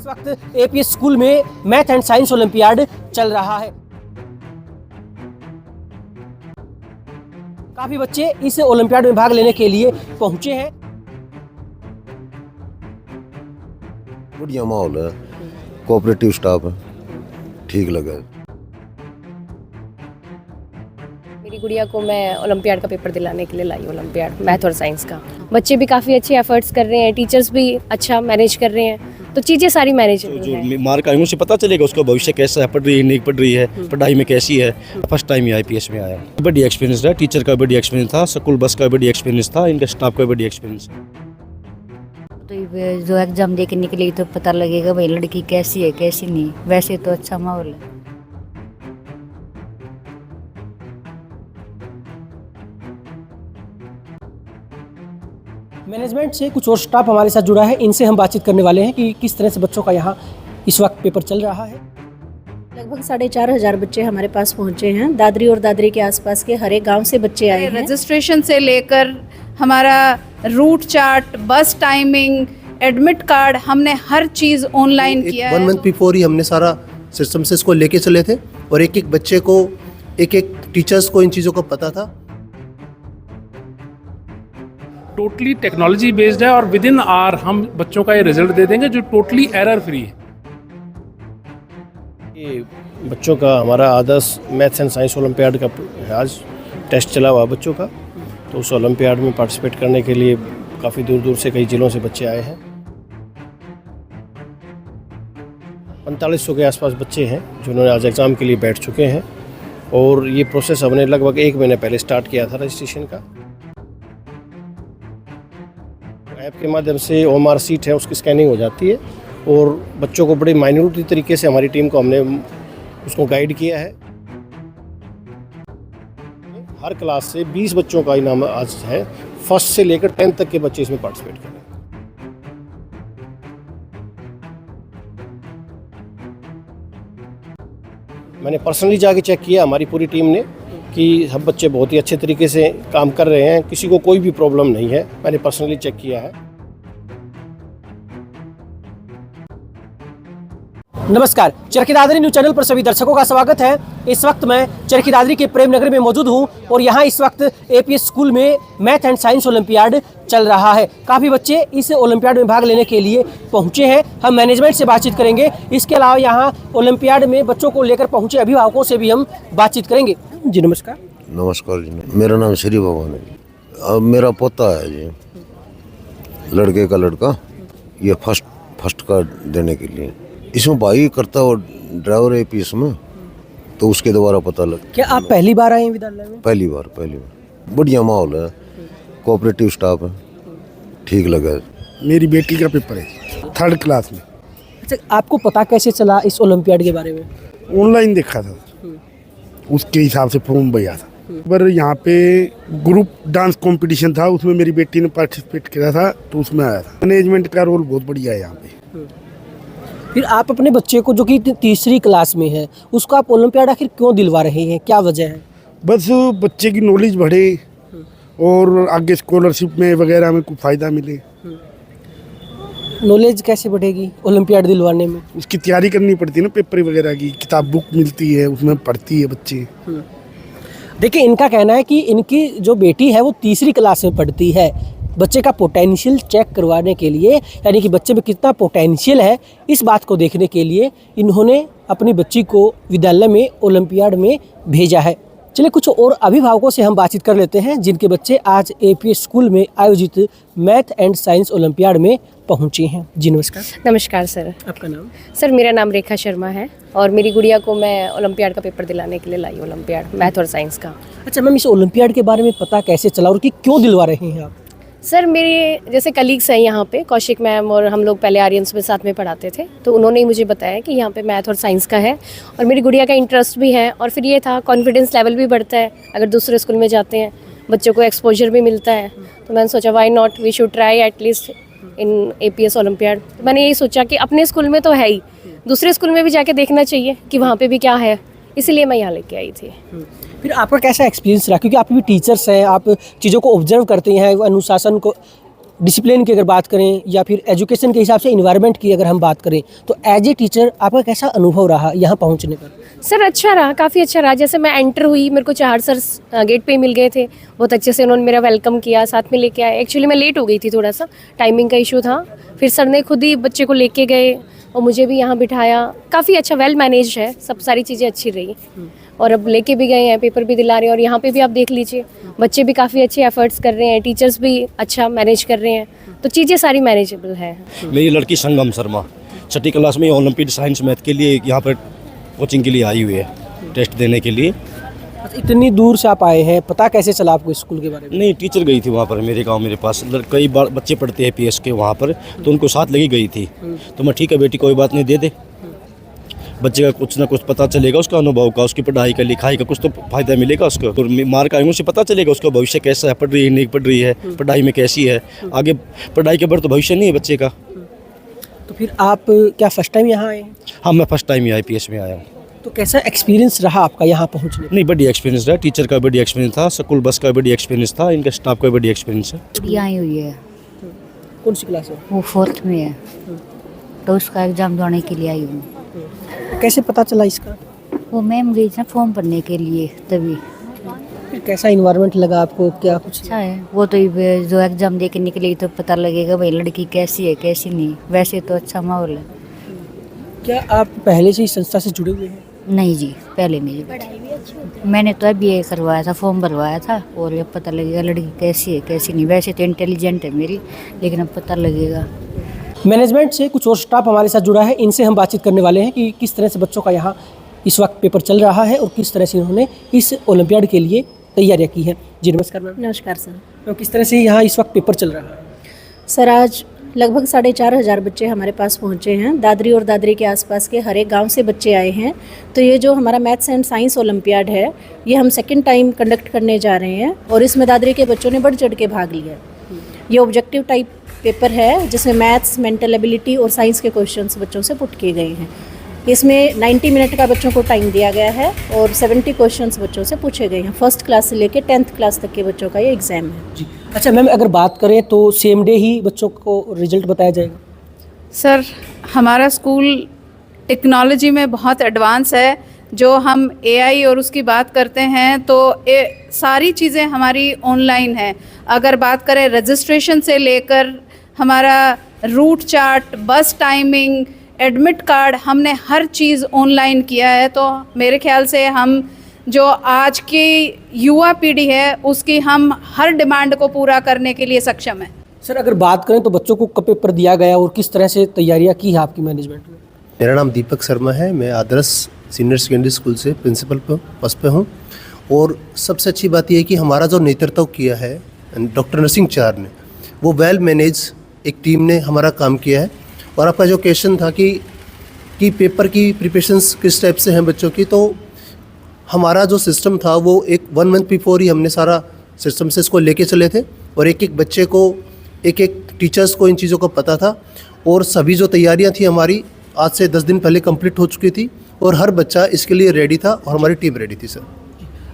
इस वक्त APS school में मैथ एंड साइंस ओलंपियाड चल रहा है। काफी बच्चे इस ओलंपियाड में भाग लेने के लिए पहुंचे हैं। बढ़िया माहौल है, कोऑपरेटिव स्टाफ है, ठीक लगा। मेरी गुड़िया को मैं ओलंपियाड का पेपर दिलाने के लिए लाई, ओलंपियाड मैथ और साइंस का। बच्चे भी काफ़ी अच्छे एफर्ट्स कर रहे हैं, टीचर्स भी अच्छा मैनेज कर रहे हैं, तो चीज़ें सारी मैनेज हैं। जो मार्क आएंगे उससे पता चलेगा उसका भविष्य कैसा है, पढ़ रही है नहीं पढ़ रही है, पढ़ाई में कैसी है। फर्स्ट टाइम ये IPS में आया, बढ़िया एक्सपीरियंस रहा, टीचर का बढ़िया एक्सपीरियंस था, स्कूल बस का बढ़िया एक्सपीरियंस था, इनका स्टाफ का बढ़िया एक्सपीरियंस। तो ये जो एग्ज़ाम दे के निकली तो पता लगेगा भाई लड़की कैसी है कैसी नहीं। वैसे तो अच्छा माहौल है। मैनेजमेंट से कुछ और स्टाफ हमारे साथ जुड़ा है, इनसे हम बातचीत करने वाले हैं कि किस तरह से बच्चों का यहाँ इस वक्त पेपर चल रहा है। लगभग 4,500 बच्चे हमारे पास पहुंचे हैं। दादरी और दादरी के आसपास के हर एक गांव से बच्चे आए हैं। रजिस्ट्रेशन से लेकर हमारा रूट चार्ट, बस टाइमिंग, एडमिट कार्ड, हमने हर चीज़ ऑनलाइन किया है। 1 मंथ बिफोर ही हमने सारा सिस्टम से इसको लेके चले थे और एक एक बच्चे को, एक एक टीचर्स को इन चीज़ों का पता था। टोटली टेक्नोलॉजी बेस्ड है और विद इन आवर हम बच्चों का ये रिजल्ट दे देंगे जो टोटली एरर फ्री है। ये बच्चों का हमारा आदर्श मैथ्स एंड साइंस ओलंपियाड का आज टेस्ट चला हुआ बच्चों का, तो उस ओलंपियाड में पार्टिसिपेट करने के लिए काफ़ी दूर दूर से कई ज़िलों से बच्चे आए हैं। 4500 के आसपास बच्चे हैं जिन्होंने आज एग्ज़ाम के लिए बैठ चुके हैं और ये प्रोसेस हमने लगभग 1 महीने पहले स्टार्ट किया था रजिस्ट्रेशन का। ऐप के माध्यम से OMR सीट है उसकी स्कैनिंग हो जाती है और बच्चों को बड़े माइन्यूट तरीके से हमारी टीम को हमने उसको गाइड किया है। हर क्लास से 20 बच्चों का इनाम आज है। फर्स्ट से लेकर 10th तक के बच्चे इसमें पार्टिसिपेट करें। मैंने पर्सनली जाके चेक किया हमारी पूरी टीम ने कि सब बच्चे बहुत ही अच्छे तरीके से काम कर रहे हैं, किसी को कोई भी प्रॉब्लम नहीं है। मैंने पर्सनली चेक किया है। नमस्कार, चरखी दादरी न्यूज़ चैनल पर सभी दर्शकों का स्वागत है। इस वक्त मैं चरखी दादरी के प्रेम नगर में मौजूद हूं और यहां इस वक्त एपीएस स्कूल में मैथ एंड साइंस ओलंपियाड चल रहा है। काफ़ी बच्चे इस ओलंपियाड में भाग लेने के लिए पहुंचे हैं। हम मैनेजमेंट से बातचीत करेंगे। इसके अलावा यहां ओलंपियाड में बच्चों को लेकर पहुंचे अभिभावकों से भी हम बातचीत करेंगे। जी नमस्कार। नमस्कार जी, मेरा नाम श्री भगवान है। अब मेरा पोता है जी, लड़के का लड़का, ये फर्स्ट का देने के लिए इसमें भाई करता और ड्राइवर APS में, तो उसके द्वारा पता लग। क्या आप पहली बार आए हैं विद्यालय में? पहली बार। बढ़िया माहौल है, कोऑपरेटिव स्टाफ है, ठीक लगा। मेरी बेटी का पेपर है 3rd क्लास में। अच्छा, आपको पता कैसे चला इस ओलंपियाड के बारे में? ऑनलाइन देखा था, उसके हिसाब से फॉर्म भरा था। पर यहाँ पे ग्रुप डांस कंपटीशन था, उसमें मेरी बेटी ने पार्टिसिपेट किया था तो उसमें आया था। मैनेजमेंट का रोल बहुत बढ़िया है यहाँ पे। फिर आप अपने बच्चे को जो कि 3री क्लास में है उसको आप ओलंपियाड आखिर क्यों दिलवा रहे हैं, क्या वजह है? बस बच्चे की नॉलेज बढ़े और आगे स्कॉलरशिप में वगैरह में कुछ फ़ायदा मिले। नॉलेज कैसे बढ़ेगी ओलंपियाड दिलवाने में? उसकी तैयारी करनी पड़ती है ना, पेपर वगैरह की, किताब बुक मिलती है, उसमें पढ़ती है बच्चे। देखिए, इनका कहना है कि इनकी जो बेटी है वो 3री क्लास में पढ़ती है। बच्चे का पोटेंशियल चेक करवाने के लिए, यानी कि बच्चे में कितना पोटेंशियल है, इस बात को देखने के लिए इन्होंने अपनी बच्ची को विद्यालय में ओलंपियाड में भेजा है। चलिए कुछ और अभिभावकों से हम बातचीत कर लेते हैं जिनके बच्चे आज एपीएस स्कूल में आयोजित मैथ एंड साइंस ओलंपियाड में पहुंचे हैं। जी नमस्कार। नमस्कार सर। आपका नाम? सर मेरा नाम रेखा शर्मा है और मेरी गुड़िया को मैं ओलंपियाड का पेपर दिलाने के लिए लाई, ओलंपियाड मैथ और साइंस का। अच्छा मैम, इस ओलंपियाड के बारे में पता कैसे चला और कि क्यों दिलवा रहे हैं आप? सर मेरे जैसे कलीग्स हैं यहाँ पे, कौशिक मैम और हम लोग पहले आर्यंस में साथ में पढ़ाते थे, तो उन्होंने ही मुझे बताया कि यहाँ पे मैथ और साइंस का है और मेरी गुड़िया का इंटरेस्ट भी है और फिर ये था कॉन्फिडेंस लेवल भी बढ़ता है अगर दूसरे स्कूल में जाते हैं, बच्चों को एक्सपोजर भी मिलता है। तो मैंने सोचा why not, we should try at least in APS olympiad. तो मैंने यही सोचा कि अपने स्कूल में तो है ही, दूसरे स्कूल में भी जाके देखना चाहिए कि वहाँ पर भी क्या है, इसलिए मैं यहाँ लेके आई थी। फिर आपका कैसा एक्सपीरियंस रहा, क्योंकि आप भी टीचर्स हैं, आप चीज़ों को ऑब्जर्व करते हैं, अनुशासन को डिसिप्लिन की अगर बात करें या फिर एजुकेशन के हिसाब से इन्वायरमेंट की अगर हम बात करें तो एज ए टीचर आपका कैसा अनुभव रहा यहाँ पहुँचने पर? सर अच्छा रहा, काफ़ी अच्छा रहा। जैसे मैं एंटर हुई, मेरे को 4 सर गेट पे ही मिल गए थे, बहुत अच्छे से उन्होंने मेरा वेलकम किया, साथ में लेके आए। एक्चुअली मैं लेट हो गई थी, थोड़ा सा टाइमिंग का इशू था, फिर सर ने खुद ही बच्चे को लेके गए और मुझे भी यहाँ बिठाया। काफ़ी अच्छा, वेल मैनेज है, सब सारी चीज़ें अच्छी रही। और अब लेके भी गए हैं, पेपर भी दिला रहे हैं, और यहाँ पे भी आप देख लीजिए बच्चे भी काफ़ी अच्छे एफर्ट्स कर रहे हैं, टीचर्स भी अच्छा मैनेज कर रहे हैं, तो चीज़ें सारी मैनेजेबल है। मेरी लड़की संगम शर्मा 6ठी क्लास में ओलंपिक साइंस मैथ के लिए यहाँ पर कोचिंग के लिए आई हुई है, टेस्ट देने के लिए। इतनी दूर से आप आए हैं, पता कैसे चला आपको स्कूल के बारे में? नहीं, टीचर गई थी वहाँ पर मेरे गांव, मेरे पास कई बार बच्चे पढ़ते हैं पीएस के वहाँ पर, तो उनको साथ लगी गई थी। तो मैं ठीक है बेटी कोई बात नहीं, दे दे, बच्चे का कुछ ना कुछ पता चलेगा, उसका अनुभव का, उसकी पढ़ाई का, लिखाई का कुछ तो फायदा मिलेगा उसको। और मार्क आएंगे उससे पता चलेगा उसका भविष्य कैसा है, पढ़ रही है नहीं पढ़ रही है, पढ़ाई में कैसी है, आगे पढ़ाई के बाद तो भविष्य नहीं है बच्चे का। तो फिर आप क्या फर्स्ट टाइम यहाँ आए? हाँ, मैं फर्स्ट टाइम ही IPS में आया हूँ। तो कैसा एक्सपीरियंस रहा आपका यहाँ पहुँचने? नहीं, बढ़िया एक्सपीरियंस रहा, टीचर का बढ़िया एक्सपीरियंस था, स्कूल बस का बढ़िया एक्सपीरियंस था, इनका स्टाफ का बढ़िया एक्सपीरियंस है। ये आई हुई है, कौन सी क्लास है? वो 4th में है, तो उसका एग्ज़ाम देने के लिए आई हूँ। कैसे पता चला इसका? वो मैम गई थी ना फॉर्म भरने के लिए, तभी। फिर कैसा इन्वायरमेंट लगा आपको, क्या कुछ? अच्छा है वो, तो ये जो एग्ज़ाम दे के निकली तो पता लगेगा भाई लड़की कैसी है कैसी नहीं। वैसे तो अच्छा माहौल है। क्या आप पहले से इस संस्था से जुड़े हुए हैं? नहीं जी, पहले नहीं। मैंने तो अभी ये करवाया था, फॉर्म भरवाया था, और ये पता लगेगा लड़की कैसी है कैसी नहीं। वैसे तो इंटेलिजेंट है मेरी, लेकिन अब पता लगेगा। मैनेजमेंट से कुछ और स्टाफ हमारे साथ जुड़ा है, इनसे हम बातचीत करने वाले हैं कि किस तरह से बच्चों का यहाँ इस वक्त पेपर चल रहा है और किस तरह से इन्होंने इस ओलंपियाड के लिए तैयारियाँ की है। जी नमस्कार मैम। नमस्कार सर। तो किस तरह से यहाँ इस वक्त पेपर चल रहा है? सर आज लगभग 4,500 बच्चे हमारे पास पहुँचे हैं। दादरी और दादरी के आसपास के हर एक गांव से बच्चे आए हैं। तो ये जो हमारा मैथ्स एंड साइंस ओलंपियाड है, ये हम सेकंड टाइम कंडक्ट करने जा रहे हैं, और इसमें दादरी के बच्चों ने बढ़ चढ़ के भाग लिया। ये ऑब्जेक्टिव टाइप पेपर है जिसमें मैथ्स, मेंटल एबिलिटी और साइंस के क्वेश्चंस बच्चों से पुट किए गए हैं। इसमें 90 मिनट का बच्चों को टाइम दिया गया है और 70 क्वेश्चंस बच्चों से पूछे गए हैं। फर्स्ट क्लास से लेकर 10th क्लास तक के बच्चों का ये एग्ज़ाम है। जी अच्छा मैम, अगर बात करें तो सेम डे ही बच्चों को रिजल्ट बताया जाएगा? सर, हमारा स्कूल टेक्नोलॉजी में बहुत एडवांस है। जो हम AI और उसकी बात करते हैं तो सारी चीज़ें हमारी ऑनलाइन है। अगर बात करें रजिस्ट्रेशन से लेकर हमारा रूट चार्ट, बस टाइमिंग, एडमिट कार्ड, हमने हर चीज़ ऑनलाइन किया है। तो मेरे ख्याल से हम जो आज की युवा पीढ़ी है उसकी हम हर डिमांड को पूरा करने के लिए सक्षम है। सर अगर बात करें तो बच्चों को कब पेपर दिया गया और किस तरह से तैयारियाँ की है आपकी मैनेजमेंट में? मेरा नाम दीपक शर्मा है, मैं आदर्श सीनियर सेकेंडरी स्कूल से प्रिंसिपल पोस्ट पे हूँ। और सबसे अच्छी बात यह है कि हमारा जो नेतृत्व किया है डॉक्टर नरसिंह चार ने, वो वेल मैनेज एक टीम ने हमारा काम किया है। और आपका जो क्वेश्चन था कि पेपर की प्रिपरेशंस किस टाइप से हैं बच्चों की, तो हमारा जो सिस्टम था वो एक 1 मंथ बिफोर ही हमने सारा सिस्टम से इसको लेके चले थे, और एक एक बच्चे को, एक एक टीचर्स को इन चीज़ों का पता था। और सभी जो तैयारियां थी हमारी आज से 10 दिन पहले कंप्लीट हो चुकी थी, और हर बच्चा इसके लिए रेडी था और हमारी टीम रेडी थी। सर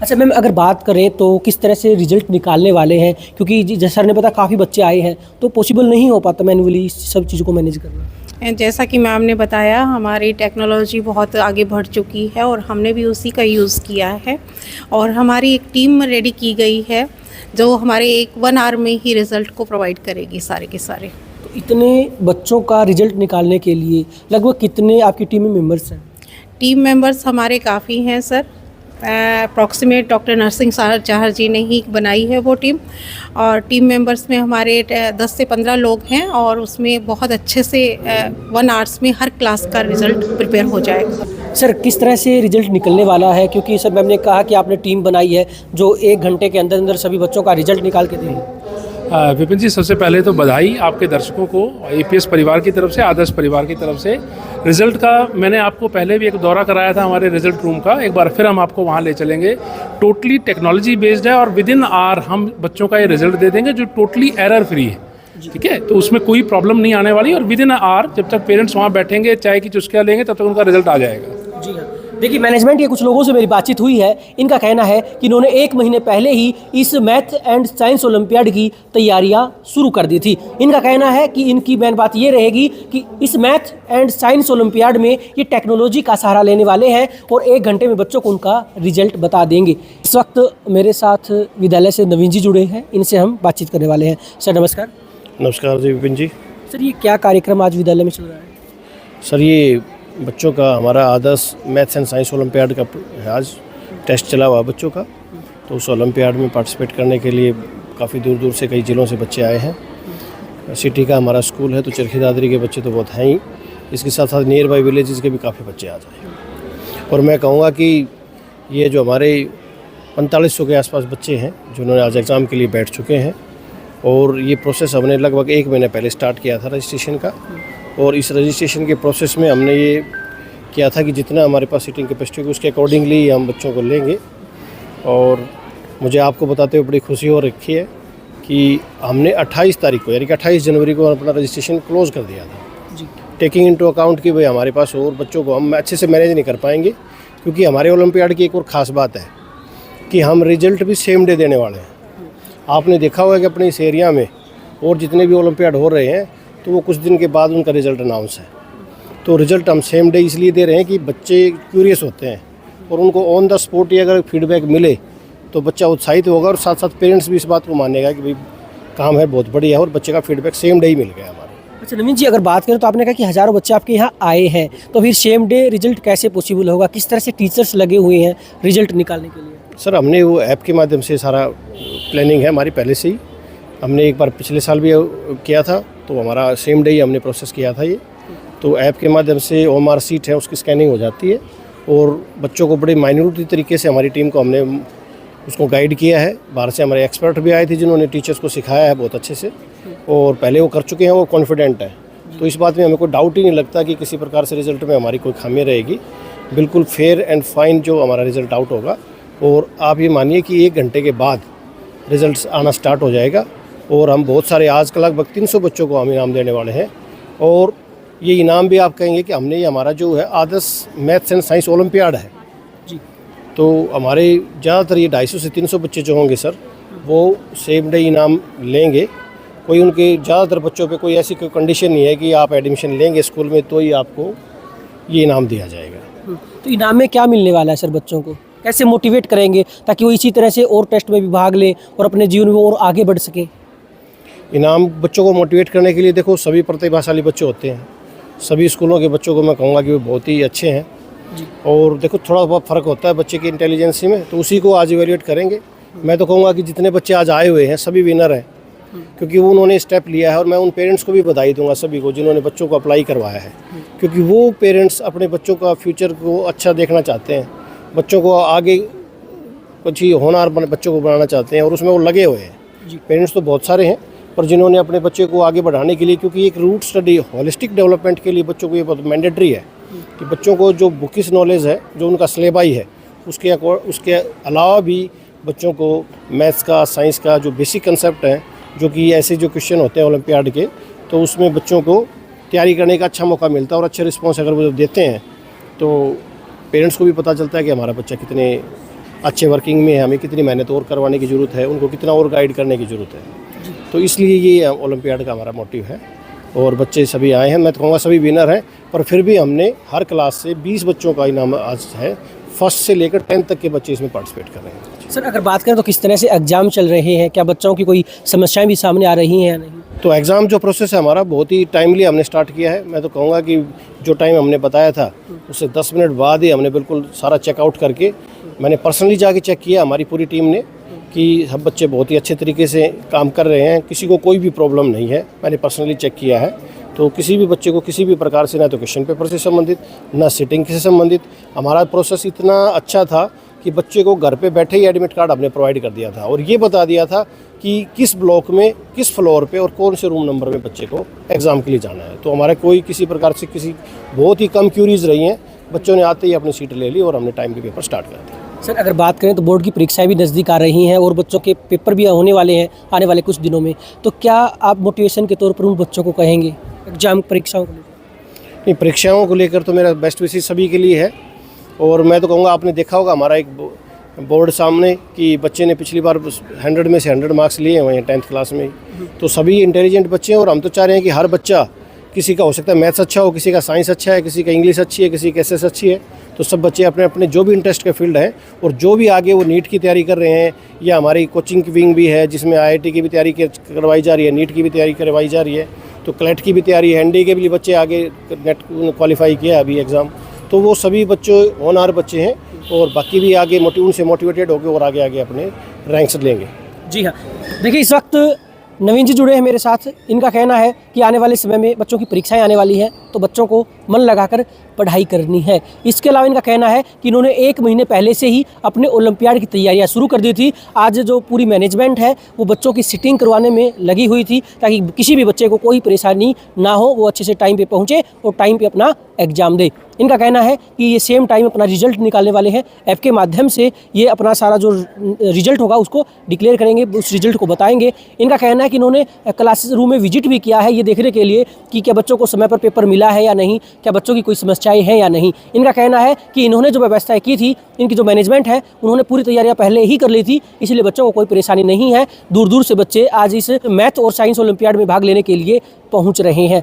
अच्छा मैम, अगर बात करें तो किस तरह से रिजल्ट निकालने वाले हैं, क्योंकि जैसा सर ने पता काफ़ी बच्चे आए हैं तो पॉसिबल नहीं हो पाता मैनुअली सब चीज़ों को मैनेज करना। जैसा कि मैम ने बताया, हमारी टेक्नोलॉजी बहुत आगे बढ़ चुकी है और हमने भी उसी का यूज़ किया है, और हमारी एक टीम रेडी की गई है जो हमारे 1 आवर में ही रिज़ल्ट को प्रोवाइड करेगी सारे के सारे। तो इतने बच्चों का रिजल्ट निकालने के लिए लगभग कितने आपकी टीम में मेंबर्स हैं? टीम मेंबर्स हमारे काफ़ी हैं sir. Approximate doctor Narsingh Chahar ji ने ही बनाई है वो टीम, और टीम मेंबर्स में हमारे 10 से 15 लोग हैं, और उसमें बहुत अच्छे से 1 आवर्स में हर क्लास का रिज़ल्ट प्रिपेयर हो जाएगा। सर किस तरह से रिजल्ट निकलने वाला है, क्योंकि सर मैम ने कहा कि आपने टीम बनाई है जो 1 घंटे के अंदर अंदर सभी बच्चों का रिजल्ट निकाल के देगी? विपिन जी, सबसे पहले तो बधाई आपके दर्शकों को, APS परिवार की तरफ से, आदर्श परिवार की तरफ से। रिज़ल्ट का मैंने आपको पहले भी एक दौरा कराया था हमारे रिज़ल्ट रूम का, एक बार फिर हम आपको वहाँ ले चलेंगे। टोटली टेक्नोलॉजी बेस्ड है, और विदिन आवर हम बच्चों का ये रिज़ल्ट दे देंगे जो टोटली एरर फ्री है। ठीक है, तो उसमें कोई प्रॉब्लम नहीं आने वाली, और विदिन आवर जब तक पेरेंट्स वहाँ बैठेंगे, चाय की चुस्कियाँ लेंगे, तब तक उनका रिज़ल्ट आ जाएगा। जी हाँ, देखिए, मैनेजमेंट के कुछ लोगों से मेरी बातचीत हुई है। इनका कहना है कि इन्होंने 1 महीने पहले ही इस मैथ एंड साइंस ओलंपियाड की तैयारियां शुरू कर दी थी। इनका कहना है कि इनकी मेन बात ये रहेगी कि इस मैथ एंड साइंस ओलंपियाड में ये टेक्नोलॉजी का सहारा लेने वाले हैं और 1 घंटे में बच्चों को उनका रिजल्ट बता देंगे। इस वक्त मेरे साथ विद्यालय से नवीन जी जुड़े हैं, इनसे हम बातचीत करने वाले हैं। सर नमस्कार। नमस्कार जी विपिन जी। सर, ये क्या कार्यक्रम आज विद्यालय में चल रहा है? सर, ये बच्चों का हमारा आदर्श मैथ्स एंड साइंस ओलंपियाड का आज टेस्ट चला हुआ बच्चों का, तो उस ओलंपियाड में पार्टिसिपेट करने के लिए काफ़ी दूर दूर से कई ज़िलों से बच्चे आए हैं। सिटी का हमारा स्कूल है तो चरखी दादरी के बच्चे तो बहुत हैं ही, इसके साथ साथ नियर बाई विलेजेस के भी काफ़ी बच्चे आ जाए। और मैं कहूँगा कि ये जो हमारे 4500 के आसपास बच्चे हैं जिन्होंने आज एग्ज़ाम के लिए बैठ चुके हैं, और ये प्रोसेस हमने लगभग 1 महीने पहले स्टार्ट किया था रजिस्ट्रेशन का। और इस रजिस्ट्रेशन के प्रोसेस में हमने ये किया था कि जितना हमारे पास सीटिंग कैपेसिटी होगी उसके अकॉर्डिंगली हम बच्चों को लेंगे। और मुझे आपको बताते हुए बड़ी खुशी हो रखी है कि हमने 28 तारीख को यानी कि 28 जनवरी को अपना रजिस्ट्रेशन क्लोज़ कर दिया था जी, टेकिंग इनटू अकाउंट कि भाई हमारे पास और बच्चों को हम अच्छे से मैनेज नहीं कर पाएंगे, क्योंकि हमारे ओलंपियाड की एक और ख़ास बात है कि हम रिज़ल्ट भी सेम डे देने वाले हैं। आपने देखा होगा कि अपने इस एरिया में और जितने भी ओलंपियाड हो रहे हैं तो वो कुछ दिन के बाद उनका रिज़ल्ट अनाउंस है। तो रिज़ल्ट हम सेम डे इसलिए दे रहे हैं कि बच्चे क्यूरियस होते हैं और उनको ऑन द स्पॉट ही अगर फीडबैक मिले तो बच्चा उत्साहित होगा, और साथ साथ पेरेंट्स भी इस बात को मानेगा कि भाई काम है बहुत बढ़िया है और बच्चे का फीडबैक सेम डे ही मिल गया हमारे। अच्छा नवीन जी, अगर बात करें तो आपने कहा कि हज़ारों बच्चे आपके यहाँ आए हैं, तो फिर सेम डे रिजल्ट कैसे पॉसिबल होगा? किस तरह से टीचर्स लगे हुए हैं रिजल्ट निकालने के लिए? सर, हमने वो ऐप के माध्यम से सारा प्लानिंग है हमारी पहले से ही। हमने एक बार पिछले साल भी किया था तो हमारा सेम डे ही हमने प्रोसेस किया था ये। तो ऐप के माध्यम से OMR सीट है उसकी स्कैनिंग हो जाती है, और बच्चों को बड़े माइन्यूट तरीके से हमारी टीम को हमने उसको गाइड किया है। बाहर से हमारे एक्सपर्ट भी आए थे जिन्होंने टीचर्स को सिखाया है बहुत अच्छे से, और पहले वो कर चुके हैं, वो कॉन्फिडेंट है। तो इस बात में हमें कोई डाउट ही नहीं लगता कि किसी प्रकार से रिज़ल्ट में हमारी कोई खामी रहेगी। बिल्कुल फेयर एंड फाइन जो हमारा रिज़ल्ट आउट होगा, और आप ये मानिए कि 1 घंटे के बाद रिज़ल्ट आना स्टार्ट हो जाएगा। और हम बहुत सारे आज का लगभग 300 बच्चों को हम इनाम देने वाले हैं, और ये इनाम भी आप कहेंगे कि हमने ये हमारा जो है आदर्श मैथ्स एंड साइंस ओलंपियाड है जी, तो हमारे ज़्यादातर ये 250 से 300 बच्चे जो होंगे सर वो सेम डे इनाम लेंगे। कोई उनके ज़्यादातर बच्चों पे कोई ऐसी कोई कंडीशन नहीं है कि आप एडमिशन लेंगे स्कूल में तो ही आपको ये इनाम दिया जाएगा। तो इनाम में क्या मिलने वाला है सर? बच्चों को कैसे मोटिवेट करेंगे ताकि वो इसी तरह से और टेस्ट में भी भाग लें और अपने जीवन में और आगे बढ़ सके? इनाम बच्चों को मोटिवेट करने के लिए देखो सभी प्रतिभाशाली बच्चे होते हैं, सभी स्कूलों के बच्चों को मैं कहूँगा कि वो बहुत ही अच्छे हैं जी। और देखो थोड़ा बहुत फ़र्क होता है बच्चे की इंटेलिजेंसी में, तो उसी को आज इवेल्यूएट करेंगे। मैं तो कहूँगा कि जितने बच्चे आज आए हुए हैं सभी विनर हैं, क्योंकि वो उन्होंने स्टेप लिया है। और मैं उन पेरेंट्स को भी बधाई दूंगा सभी को जिन्होंने बच्चों को अप्लाई करवाया है, क्योंकि वो पेरेंट्स अपने बच्चों का फ्यूचर को अच्छा देखना चाहते हैं, बच्चों को आगे कुछ ही होनहार बच्चों को बनाना चाहते हैं, और उसमें वो लगे हुए हैं। पेरेंट्स तो बहुत सारे हैं, पर जिन्होंने अपने बच्चे को आगे बढ़ाने के लिए, क्योंकि एक रूट स्टडी होलिस्टिक डेवलपमेंट के लिए बच्चों को ये बहुत मैंडेटरी है कि बच्चों को जो बुकिस नॉलेज है, जो उनका सिलेबाई है, उसके अलावा भी बच्चों को मैथ्स का, साइंस का जो बेसिक कंसेप्ट है, जो कि ऐसे जो क्वेश्चन होते हैं ओलंपियाड के, तो उसमें बच्चों को तैयारी करने का अच्छा मौका मिलता है। और अच्छे रिस्पॉन्स अगर वो जब देते हैं तो पेरेंट्स को भी पता चलता है कि हमारा बच्चा कितने अच्छे वर्किंग में है, हमें कितनी मेहनत और करवाने की ज़रूरत है, उनको कितना और गाइड करने की ज़रूरत है। तो इसलिए ये ओलंपियाड का हमारा मोटिव है, और बच्चे सभी आए हैं। मैं तो कहूँगा सभी विनर हैं, पर फिर भी हमने हर क्लास से 20 बच्चों का इनाम आज है। फर्स्ट से लेकर 10th तक के बच्चे इसमें पार्टिसिपेट कर रहे हैं। सर, अगर बात करें तो किस तरह से एग्ज़ाम चल रहे हैं? क्या बच्चों की कोई समस्याएं भी सामने आ रही हैं या नहीं? तो एग्ज़ाम जो प्रोसेस है हमारा बहुत ही टाइमली हमने स्टार्ट किया है। मैं तो कहूँगा कि जो टाइम हमने बताया था उससे 10 मिनट बाद ही हमने बिल्कुल सारा चेकआउट करके, मैंने पर्सनली जाके चेक किया हमारी पूरी टीम ने कि सब बच्चे बहुत ही अच्छे तरीके से काम कर रहे हैं, किसी को कोई भी प्रॉब्लम नहीं है। मैंने पर्सनली चेक किया है, तो किसी भी बच्चे को किसी भी प्रकार से ना तो क्वेश्चन पेपर से संबंधित, ना सिटिंग से संबंधित, हमारा प्रोसेस इतना अच्छा था कि बच्चे को घर पे बैठे ही एडमिट कार्ड हमने प्रोवाइड कर दिया था, और ये बता दिया था कि किस ब्लॉक में, किस फ्लोर पे और कौन से रूम नंबर में बच्चे को एग्ज़ाम के लिए जाना है। तो हमारे कोई किसी प्रकार से बहुत ही कम क्यूरीज रही हैं, बच्चों ने आते ही अपनी सीट ले ली और हमने टाइम के पेपर स्टार्ट कर दिया। सर, अगर बात करें तो बोर्ड की परीक्षाएं भी नज़दीक आ रही हैं और बच्चों के पेपर भी होने वाले हैं आने वाले कुछ दिनों में, तो क्या आप मोटिवेशन के तौर पर उन बच्चों को कहेंगे एग्जाम परीक्षाओं को लेकर? नहीं, परीक्षाओं को लेकर तो मेरा बेस्ट विशेष सभी के लिए है, और मैं तो कहूँगा आपने देखा होगा हमारा एक बोर्ड सामने कि बच्चे ने पिछली बार 100 में से 100 मार्क्स लिए हुए हैं 10th क्लास में। तो सभी इंटेलिजेंट बच्चे हैं और हम तो चाह रहे हैं कि हर बच्चा, किसी का हो सकता है मैथ्स अच्छा हो, किसी का साइंस अच्छा है, किसी का इंग्लिश अच्छी है, किसी की एसएस अच्छी है, तो सब बच्चे अपने अपने जो भी इंटरेस्ट के फील्ड हैं और जो भी आगे वो नीट की तैयारी कर रहे हैं, या हमारी कोचिंग की विंग भी है जिसमें IIT की भी तैयारी करवाई जा रही है, नीट की भी तैयारी करवाई जा रही है, तो क्लैट की भी तैयारी है, NDA के भी बच्चे आगे नेट क्वालिफाई किया अभी एग्ज़ाम। तो वो सभी बच्चों होनहार बच्चे हैं और बाकी भी आगे उनसे मोटिवेटेड होकर और आगे आगे अपने रैंक्स लेंगे। जी हाँ, देखिए इस वक्त नवीन जी जुड़े हैं मेरे साथ। इनका कहना है कि आने वाले समय में बच्चों की परीक्षाएं आने वाली हैं, तो बच्चों को मन लगाकर पढ़ाई करनी है। इसके अलावा इनका कहना है कि इन्होंने 1 महीने पहले से ही अपने ओलंपियाड की तैयारियां शुरू कर दी थी। आज जो पूरी मैनेजमेंट है वो बच्चों की सिटिंग करवाने में लगी हुई थी ताकि किसी भी बच्चे को कोई परेशानी ना हो, वो अच्छे से टाइम पे पहुँचे और टाइम पे अपना एग्ज़ाम दे। इनका कहना है कि ये सेम टाइम अपना रिजल्ट निकालने वाले हैं। ऐप के माध्यम से ये अपना सारा जो रिजल्ट होगा उसको डिक्लेयर करेंगे, उस रिजल्ट को बताएंगे। इनका कहना है कि इन्होंने क्लास रूम में विजिट भी किया है ये देखने के लिए कि क्या बच्चों को समय पर पेपर मिला है या नहीं, क्या बच्चों की कोई समस्याएं हैं या नहीं। इनका कहना है कि इन्होंने जो व्यवस्थाएं की थी, इनकी जो मैनेजमेंट है उन्होंने पूरी तैयारियां पहले ही कर ली थी, इसलिए बच्चों को कोई परेशानी नहीं है। दूर दूर से बच्चे आज इस मैथ और साइंस ओलंपियाड में भाग लेने के लिए पहुँच रहे हैं।